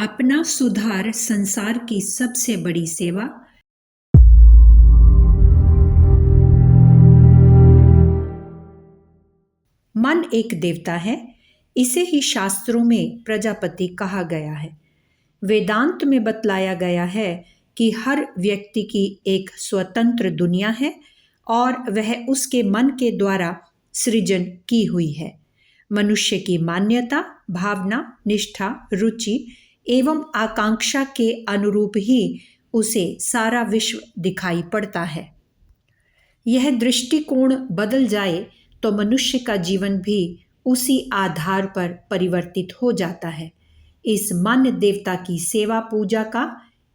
अपना सुधार संसार की सबसे बड़ी सेवा। मन एक देवता है, इसे ही शास्त्रों में प्रजापति कहा गया है। वेदांत में बतलाया गया है कि हर व्यक्ति की एक स्वतंत्र दुनिया है और वह उसके मन के द्वारा सृजन की हुई है। मनुष्य की मान्यता, भावना, निष्ठा, रुचि एवं आकांक्षा के अनुरूप ही उसे सारा विश्व दिखाई पड़ता है। यह दृष्टिकोण बदल जाए तो मनुष्य का जीवन भी उसी आधार पर परिवर्तित हो जाता है। इस मन देवता की सेवा पूजा का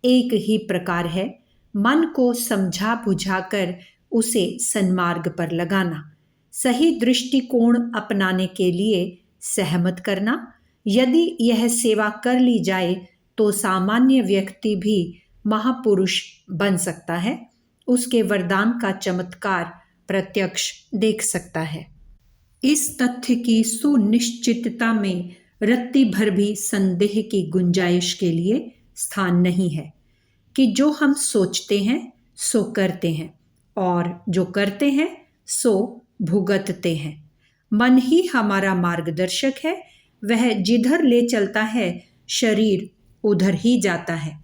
एक ही प्रकार है, मन को समझा बुझाकर उसे सन्मार्ग पर लगाना, सही दृष्टिकोण अपनाने के लिए सहमत करना। यदि यह सेवा कर ली जाए तो सामान्य व्यक्ति भी महापुरुष बन सकता है, उसके वरदान का चमत्कार प्रत्यक्ष देख सकता है। इस तथ्य की सुनिश्चितता में रत्ती भर भी संदेह की गुंजाइश के लिए स्थान नहीं है कि जो हम सोचते हैं सो करते हैं और जो करते हैं सो भुगतते हैं। मन ही हमारा मार्गदर्शक है, वह जिधर ले चलता है शरीर उधर ही जाता है।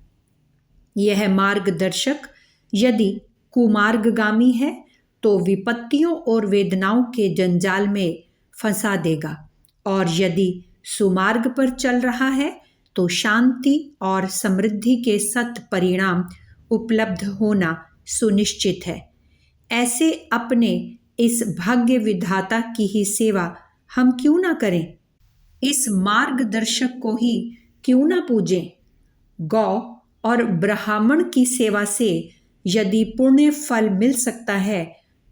यह मार्गदर्शक यदि कुमार्गगामी है तो विपत्तियों और वेदनाओं के जंजाल में फंसा देगा, और यदि सुमार्ग पर चल रहा है तो शांति और समृद्धि के सत परिणाम उपलब्ध होना सुनिश्चित है। ऐसे अपने इस भाग्य विधाता की ही सेवा हम क्यों ना करें, इस मार्गदर्शक को ही क्यों ना पूजें। गौ और ब्राह्मण की सेवा से यदि पुण्य फल मिल सकता है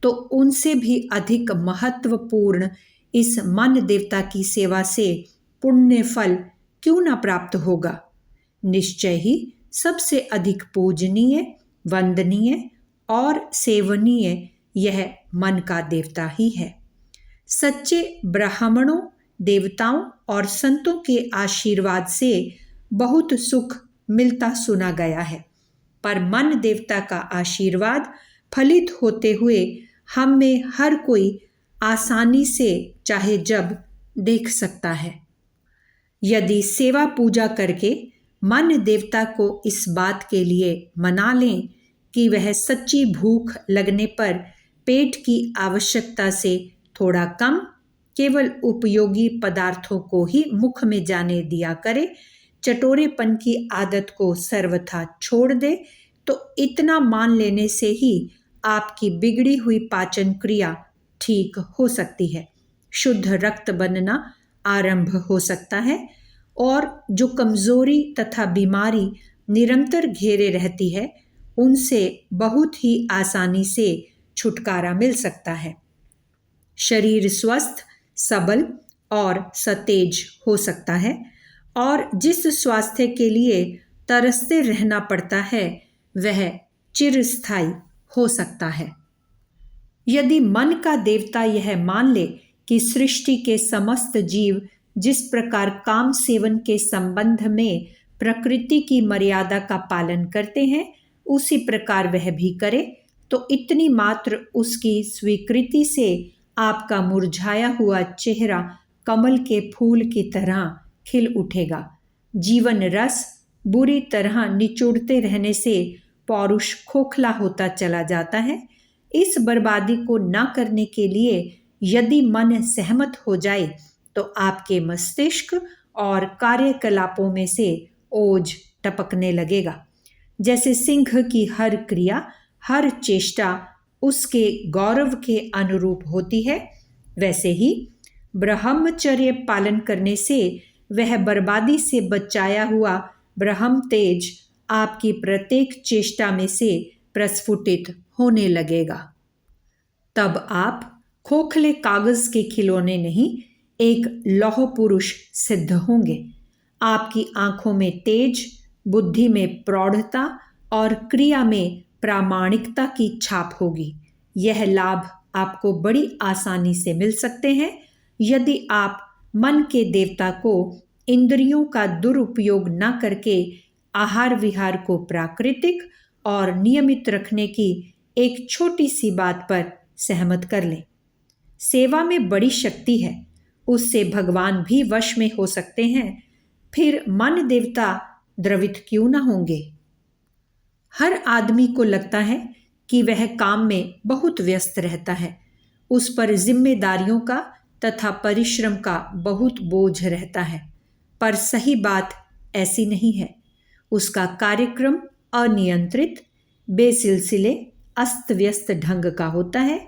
तो उनसे भी अधिक महत्वपूर्ण इस मन देवता की सेवा से पुण्य फल क्यों ना प्राप्त होगा। निश्चय ही सबसे अधिक पूजनीय, वंदनीय और सेवनीय यह मन का देवता ही है। सच्चे ब्राह्मणों, देवताओं और संतों के आशीर्वाद से बहुत सुख मिलता सुना गया है, पर मन देवता का आशीर्वाद फलित होते हुए हम में हर कोई आसानी से चाहे जब देख सकता है। यदि सेवा पूजा करके मन देवता को इस बात के लिए मना लें कि वह सच्ची भूख लगने पर पेट की आवश्यकता से थोड़ा कम केवल उपयोगी पदार्थों को ही मुख में जाने दिया करे, चटोरेपन की आदत को सर्वथा छोड़ दे, तो इतना मान लेने से ही आपकी बिगड़ी हुई पाचन क्रिया ठीक हो सकती है, शुद्ध रक्त बनना आरंभ हो सकता है और जो कमजोरी तथा बीमारी निरंतर घेरे रहती है उनसे बहुत ही आसानी से छुटकारा मिल सकता है। शरीर स्वस्थ, सबल और सतेज हो सकता है और जिस स्वास्थ्य के लिए तरसते रहना पड़ता है वह चिरस्थायी हो सकता है। यदि मन का देवता यह मान ले कि सृष्टि के समस्त जीव जिस प्रकार काम सेवन के संबंध में प्रकृति की मर्यादा का पालन करते हैं उसी प्रकार वह भी करे, तो इतनी मात्र उसकी स्वीकृति से आपका मुरझाया हुआ चेहरा कमल के फूल की तरह खिल उठेगा। जीवन रस बुरी तरह निचोड़ते रहने से पौरुष खोखला होता चला जाता है। इस बर्बादी को न करने के लिए यदि मन सहमत हो जाए तो आपके मस्तिष्क और कार्यकलापों में से ओज टपकने लगेगा। जैसे सिंह की हर क्रिया, हर चेष्टा उसके गौरव के अनुरूप होती है, वैसे ही ब्रह्मचर्य पालन करने से वह बर्बादी से बचाया हुआ ब्रह्म तेज आपकी प्रत्येक चेष्टा में से प्रस्फुटित होने लगेगा। तब आप खोखले कागज के खिलौने नहीं, एक लौह पुरुष सिद्ध होंगे। आपकी आंखों में तेज, बुद्धि में प्रौढ़ता और क्रिया में प्रामाणिकता की छाप होगी। यह लाभ आपको बड़ी आसानी से मिल सकते हैं यदि आप मन के देवता को इंद्रियों का दुरुपयोग न करके आहार विहार को प्राकृतिक और नियमित रखने की एक छोटी सी बात पर सहमत कर लें। सेवा में बड़ी शक्ति है, उससे भगवान भी वश में हो सकते हैं, फिर मन देवता द्रवित क्यों न होंगे। हर आदमी को लगता है कि वह काम में बहुत व्यस्त रहता है, उस पर जिम्मेदारियों का तथा परिश्रम का बहुत बोझ रहता है, पर सही बात ऐसी नहीं है। उसका कार्यक्रम अनियंत्रित, बेसिलसिले, अस्त व्यस्त ढंग का होता है,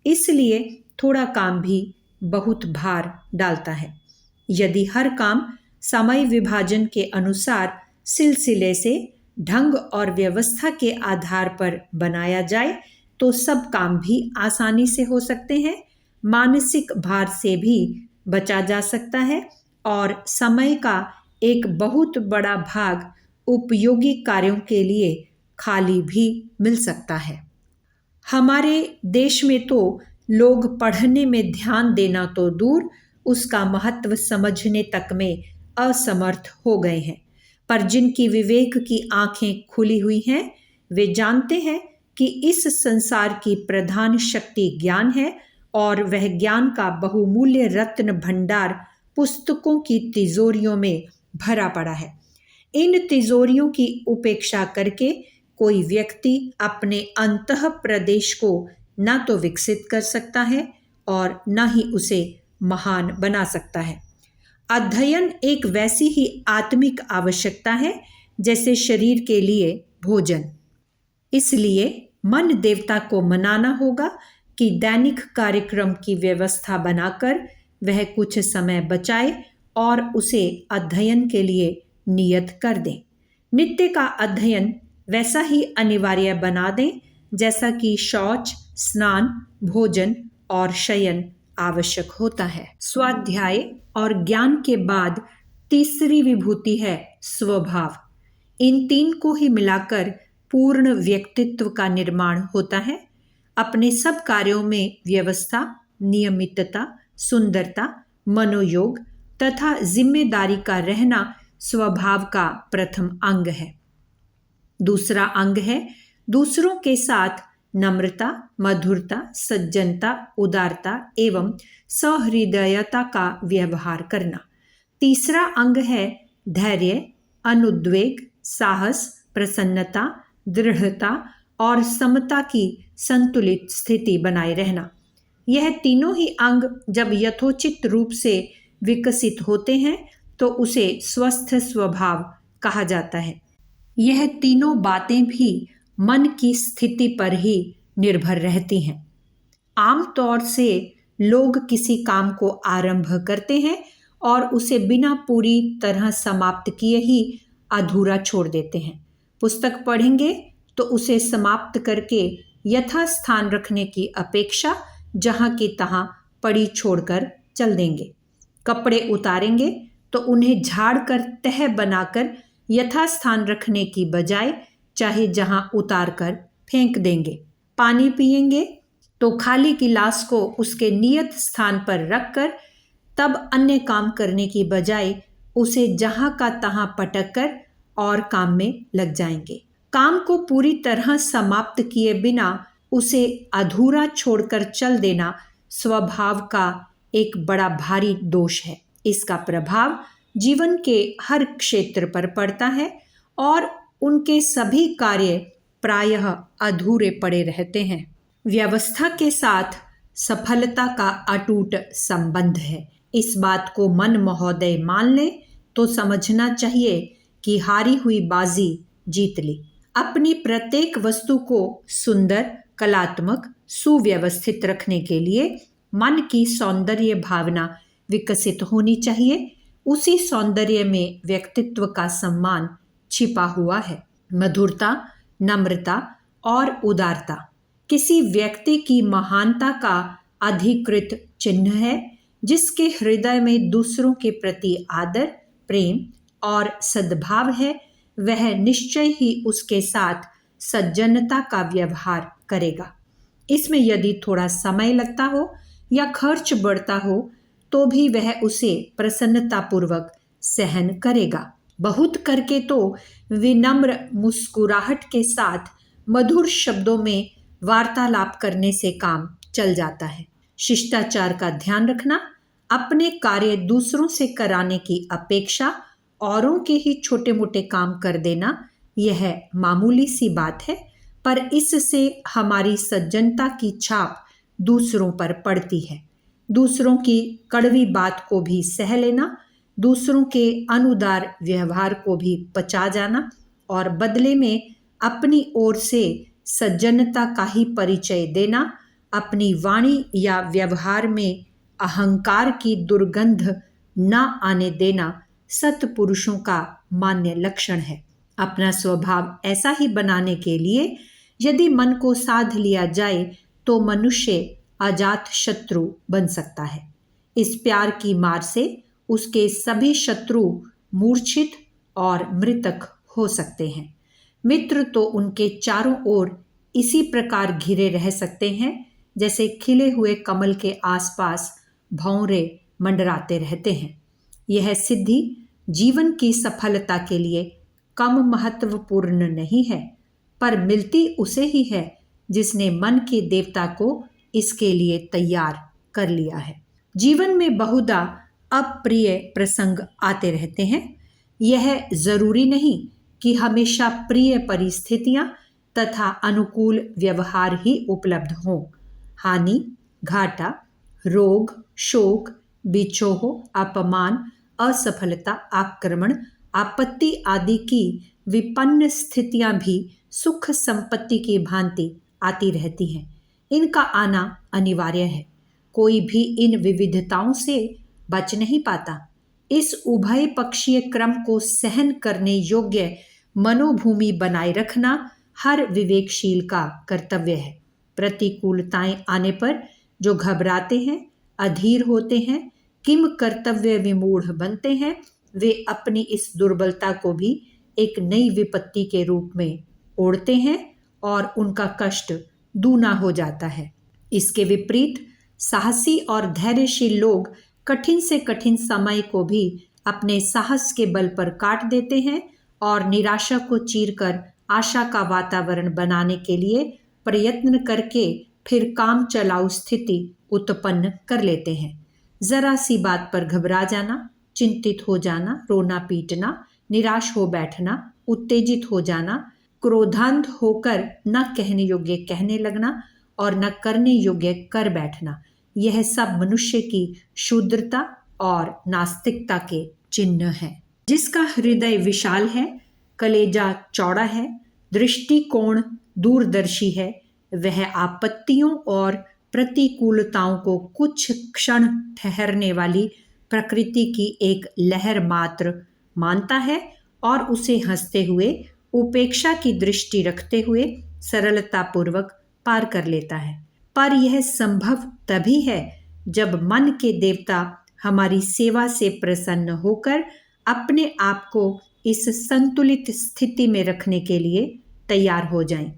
इसलिए थोड़ा काम भी बहुत भार डालता है। यदि हर काम समय विभाजन के अनुसार सिलसिले से ढंग और व्यवस्था के आधार पर बनाया जाए तो सब काम भी आसानी से हो सकते हैं, मानसिक भार से भी बचा जा सकता है और समय का एक बहुत बड़ा भाग उपयोगी कार्यों के लिए खाली भी मिल सकता है। हमारे देश में तो लोग पढ़ने में ध्यान देना तो दूर, उसका महत्व समझने तक में असमर्थ हो गए हैं, पर जिनकी विवेक की आंखें खुली हुई हैं वे जानते हैं कि इस संसार की प्रधान शक्ति ज्ञान है और वह ज्ञान का बहुमूल्य रत्न भंडार पुस्तकों की तिजोरियों में भरा पड़ा है। इन तिजोरियों की उपेक्षा करके कोई व्यक्ति अपने अंतः प्रदेश को न तो विकसित कर सकता है और न ही उसे महान बना सकता है। अध्ययन एक वैसी ही आत्मिक आवश्यकता है जैसे शरीर के लिए भोजन। इसलिए मन देवता को मनाना होगा कि दैनिक कार्यक्रम की व्यवस्था बनाकर वह कुछ समय बचाए और उसे अध्ययन के लिए नियत कर दें। नित्य का अध्ययन वैसा ही अनिवार्य बना दें जैसा कि शौच, स्नान, भोजन और शयन आवश्यक होता है। स्वाध्याय और ज्ञान के बाद तीसरी विभूति है स्वभाव। इन तीन को ही मिलाकर पूर्ण व्यक्तित्व का निर्माण होता है। अपने सब कार्यों में व्यवस्था, नियमितता, सुंदरता, मनोयोग तथा जिम्मेदारी का रहना स्वभाव का प्रथम अंग है। दूसरा अंग है दूसरों के साथ नम्रता, मधुरता, सज्जनता, उदारता एवं सहृदयता का व्यवहार करना। तीसरा अंग है धैर्य, अनुद्वेग, साहस, प्रसन्नता, दृढ़ता और समता की संतुलित स्थिति बनाए रहना। यह तीनों ही अंग जब यथोचित रूप से विकसित होते हैं तो उसे स्वस्थ स्वभाव कहा जाता है। यह तीनों बातें भी मन की स्थिति पर ही निर्भर रहती हैं। आमतौर से लोग किसी काम को आरंभ करते हैं और उसे बिना पूरी तरह समाप्त किए ही अधूरा छोड़ देते हैं। पुस्तक पढ़ेंगे तो उसे समाप्त करके यथास्थान रखने की अपेक्षा जहाँ की तहाँ पड़ी छोड़कर चल देंगे। कपड़े उतारेंगे तो उन्हें झाड़ कर तह बनाकर यथास्थान रखने की बजाय चाहे जहाँ उतार कर फेंक देंगे। पानी पिएंगे तो खाली गिलास को उसके नियत स्थान पर रखकर तब अन्य काम करने की बजाय उसे जहाँ का तहाँ पटक कर और काम में लग जाएंगे। काम को पूरी तरह समाप्त किए बिना उसे अधूरा छोड़कर चल देना स्वभाव का एक बड़ा भारी दोष है। इसका प्रभाव जीवन के हर क्षेत्र पर पड़ता है और उनके सभी कार्य प्रायः अधूरे पड़े रहते हैं। व्यवस्था के साथ सफलता का अटूट संबंध है। इस बात को मन महोदय मान ले तो समझना चाहिए कि हारी हुई बाजी जीत ली। अपनी प्रत्येक वस्तु को सुंदर, कलात्मक, सुव्यवस्थित रखने के लिए मन की सौंदर्य भावना विकसित होनी चाहिए। उसी सौंदर्य में व्यक्तित्व का सम्मान छिपा हुआ है। मधुरता, नम्रता और उदारता किसी व्यक्ति की महानता का अधिकृत चिन्ह है। जिसके हृदय में दूसरों के प्रति आदर, प्रेम और सद्भाव है वह निश्चय ही उसके साथ सज्जनता का व्यवहार करेगा। इसमें यदि थोड़ा समय लगता हो या खर्च बढ़ता हो तो भी वह उसे प्रसन्नतापूर्वक सहन करेगा। बहुत करके तो विनम्र मुस्कुराहट के साथ मधुर शब्दों में वार्तालाप करने से काम चल जाता है। शिष्टाचार का ध्यान रखना, अपने कार्य दूसरों से कराने की अपेक्षा औरों के ही छोटे मोटे काम कर देना, यह मामूली सी बात है, पर इससे हमारी सज्जनता की छाप दूसरों पर पड़ती है। दूसरों की कड़वी बात को भी सह लेना, दूसरों के अनुदार व्यवहार को भी पचा जाना और बदले में अपनी ओर से सज्जनता का ही परिचय देना, अपनी वाणी या व्यवहार में अहंकार की दुर्गंध न आने देना सत्पुरुषों का मान्य लक्षण है। अपना स्वभाव ऐसा ही बनाने के लिए यदि मन को साध लिया जाए तो मनुष्य अजात शत्रु बन सकता है। इस प्यार की मार से उसके सभी शत्रु मूर्छित और मृतक हो सकते हैं। मित्र तो उनके चारों ओर इसी प्रकार घिरे रह सकते हैं जैसे खिले हुए कमल के आसपास भौंरे मंडराते रहते हैं। यह सिद्धि जीवन की सफलता के लिए कम महत्वपूर्ण नहीं है, पर मिलती उसे ही है जिसने मन के देवता को इसके लिए तैयार कर लिया है। जीवन में बहुधा अप्रिय प्रसंग आते रहते हैं। यह जरूरी नहीं कि हमेशा प्रिय परिस्थितियां तथा अनुकूल व्यवहार ही उपलब्ध हों। हानि, घाटा, रोग, शोक, बिछोह, अपमान, असफलता, आक्रमण, आपत्ति आदि की विपन्न स्थितियां भी सुख संपत्ति की भांति आती रहती हैं। इनका आना अनिवार्य है। कोई भी इन विविधताओं से बच नहीं पाता। इस उभय पक्षीय क्रम को सहन करने योग्य मनोभूमि बनाए रखना हर विवेकशील का कर्तव्य है। प्रतिकूलताएं आने पर जो घबराते हैं, अधीर होते हैं, किम कर्तव्य विमूढ़ बनते हैं, वे अपनी इस दुर्बलता को भी एक नई विपत्ति के रूप में ओढ़ते हैं और उनका कष्ट दूना हो जाता है। इसके विपरीत साहसी और धैर्यशील लोग कठिन से कठिन समय को भी अपने साहस के बल पर काट देते हैं और निराशा को चीरकर आशा का वातावरण बनाने के लिए प्रयत्न करके फिर काम चलाऊ स्थिति उत्पन्न कर लेते हैं। जरा सी बात पर घबरा जाना, चिंतित हो जाना, रोना पीटना, निराश हो बैठना, उत्तेजित हो जाना, क्रोधांध होकर न कहने योग्य कहने लगना और न करने योग्य कर बैठना, यह सब मनुष्य की शूद्रता और नास्तिकता के चिन्ह हैं। जिसका हृदय विशाल है, कलेजा चौड़ा है, दृष्टिकोण दूरदर्शी है, वह आपत्तियों और प्रतिकूलताओं को कुछ क्षण ठहरने वाली प्रकृति की एक लहर मात्र मानता है और उसे हंसते हुए, उपेक्षा की दृष्टि रखते हुए सरलतापूर्वक पार कर लेता है। पर यह संभव तभी है जब मन के देवता हमारी सेवा से प्रसन्न होकर अपने आप को इस संतुलित स्थिति में रखने के लिए तैयार हो जाएं।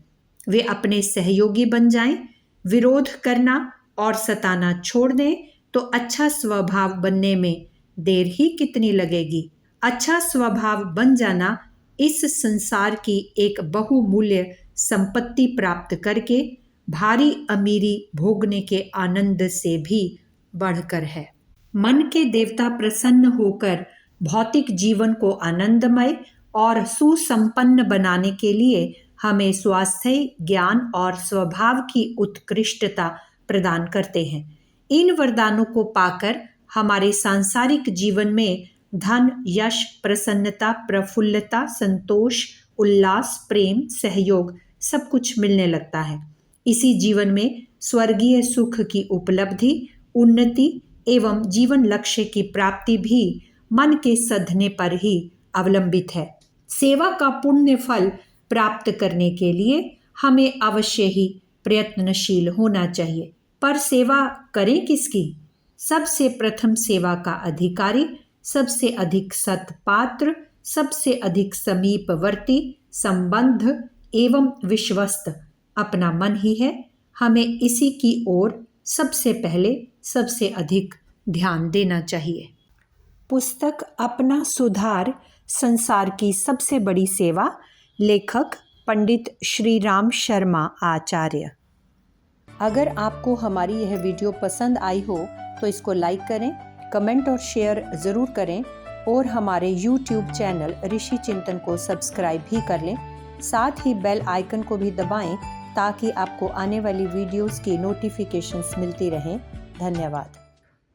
वे अपने सहयोगी बन जाएं। विरोध करना और सताना छोड़ दें तो अच्छा स्वभाव बनने में देर ही कितनी लगेगी। अच्छा स्वभाव बन जाना इस संसार की एक बहुमूल्य संपत्ति प्राप्त करके भारी अमीरी भोगने के आनंद से भी बढ़कर है। मन के देवता प्रसन्न होकर भौतिक जीवन को आनंदमय और सुसंपन्न बनाने के लिए हमें स्वास्थ्य, ज्ञान और स्वभाव की उत्कृष्टता प्रदान करते हैं। इन वरदानों को पाकर हमारे सांसारिक जीवन में धन, यश, प्रसन्नता, प्रफुल्लता, संतोष, उल्लास, प्रेम, सहयोग सब कुछ मिलने लगता है। इसी जीवन में स्वर्गीय सुख की उपलब्धि, उन्नति एवं जीवन लक्ष्य की प्राप्ति भी मन के सधने पर ही अवलंबित है। सेवा का पुण्य फल प्राप्त करने के लिए हमें अवश्य ही प्रयत्नशील होना चाहिए। पर सेवा करें किसकी? सबसे प्रथम सेवा का अधिकारी, सबसे अधिक सत्पात्र, सबसे अधिक समीपवर्ती, संबंध एवं विश्वस्त अपना मन ही है। हमें इसी की ओर सबसे पहले सबसे अधिक ध्यान देना चाहिए। पुस्तक अपना सुधार संसार की सबसे बड़ी सेवा, लेखक पंडित श्री राम शर्मा आचार्य। अगर आपको हमारी यह वीडियो पसंद आई हो तो इसको लाइक करें, कमेंट और शेयर ज़रूर करें और हमारे YouTube चैनल ऋषि चिंतन को सब्सक्राइब भी कर लें। साथ ही बेल आइकन को भी दबाएं ताकि आपको आने वाली वीडियोस की नोटिफिकेशंस मिलती रहें। धन्यवाद।